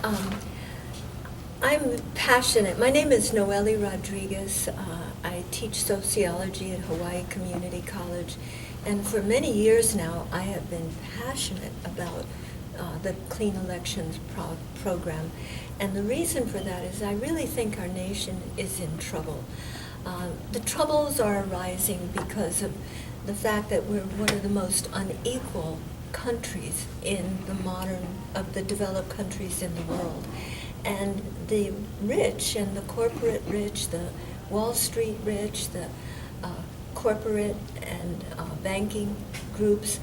Hi. I'm passionate. My name is Noelle Rodriguez. I teach sociology at Hawaii Community College. And for many years now, I have been passionate about the Clean Elections program. And the reason for that is I really think our nation is in trouble. The troubles are arising because of the fact that we're one of the most unequal countries in the developed countries in the world. And the rich and the corporate rich, the Wall Street rich, the corporate and banking groups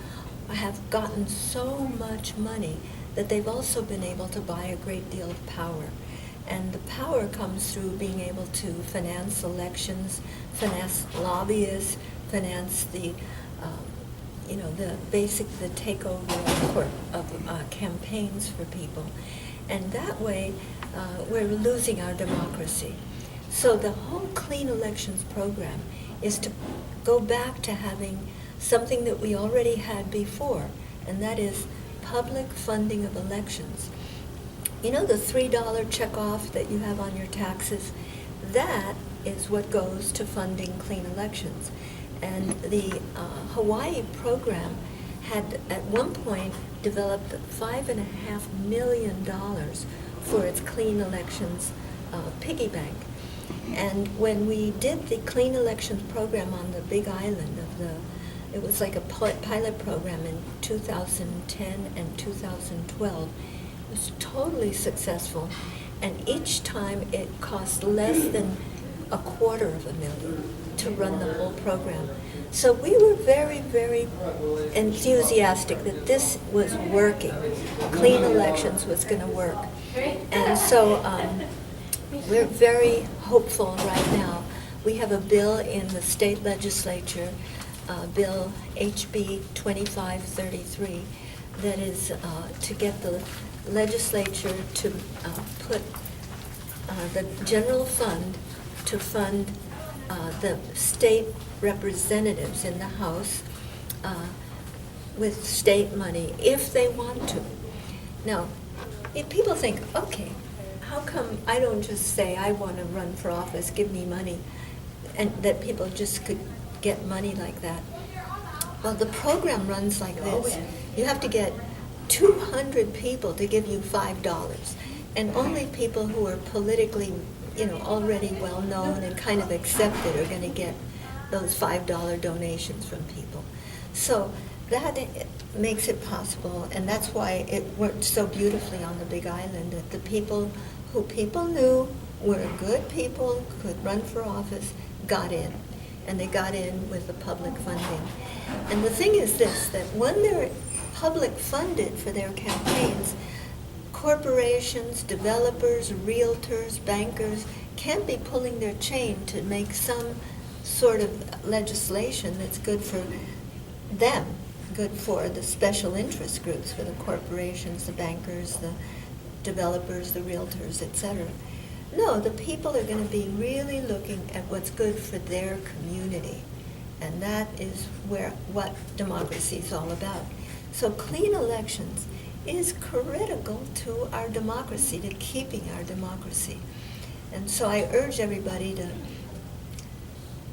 have gotten so much money that they've also been able to buy a great deal of power. And the power comes through being able to finance elections, finance lobbyists, finance the takeover of campaigns for people. And that way, we're losing our democracy. So the whole Clean Elections program is to go back to having something that we already had before, and that is public funding of elections. You know the $3 checkoff that you have on your taxes? That is what goes to funding clean elections. And the Hawaii program had at one point developed $5.5 million for its clean elections piggy bank. And when we did the Clean Elections program on the Big Island it was like a pilot program in 2010 and 2012, it was totally successful. And each time it cost less than $250,000 to run the whole program. So we were very, very enthusiastic that this was working. Clean Elections was going to work. And so we're very hopeful right now. We have a bill in the state legislature, Bill HB 2533, that is to get the legislature to put the general fund to fund the state representatives in the House with state money if they want to. Now, if people think, okay, how come I don't just say I want to run for office, give me money, and that people just could get money like that? Well, the program runs like this. You have to get 200 people to give you $5, and only people who are politically, already well known and kind of accepted are going to get those $5 donations from people. So that makes it possible, and that's why it worked so beautifully on the Big Island, that the people who people knew were good people, could run for office, got in. And they got in with the public funding. And the thing is this, that when they're public funded for their campaigns, corporations, developers, realtors, bankers can't be pulling their chain to make some sort of legislation that's good for them, good for the special interest groups, for the corporations, the bankers, the developers, the realtors, etc. No, the people are going to be really looking at what's good for their community. And that is what democracy is all about. So clean elections is critical to our democracy, to keeping our democracy. And so I urge everybody to,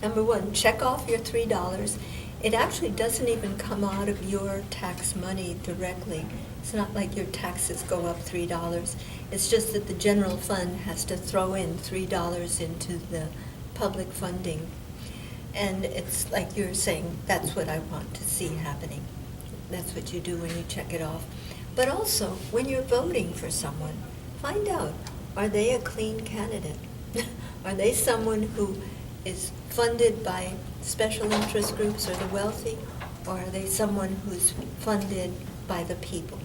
number one, check off your $3. It actually doesn't even come out of your tax money directly. It's not like your taxes go up $3. It's just that the general fund has to throw in $3 into the public funding. And it's like you're saying, that's what I want to see happening. That's what you do when you check it off. But also, when you're voting for someone, find out, are they a clean candidate? Are they someone who is funded by special interest groups or the wealthy? Or are they someone who's funded by the people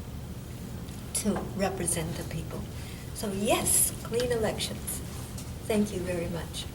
to represent the people? So yes, clean elections. Thank you very much.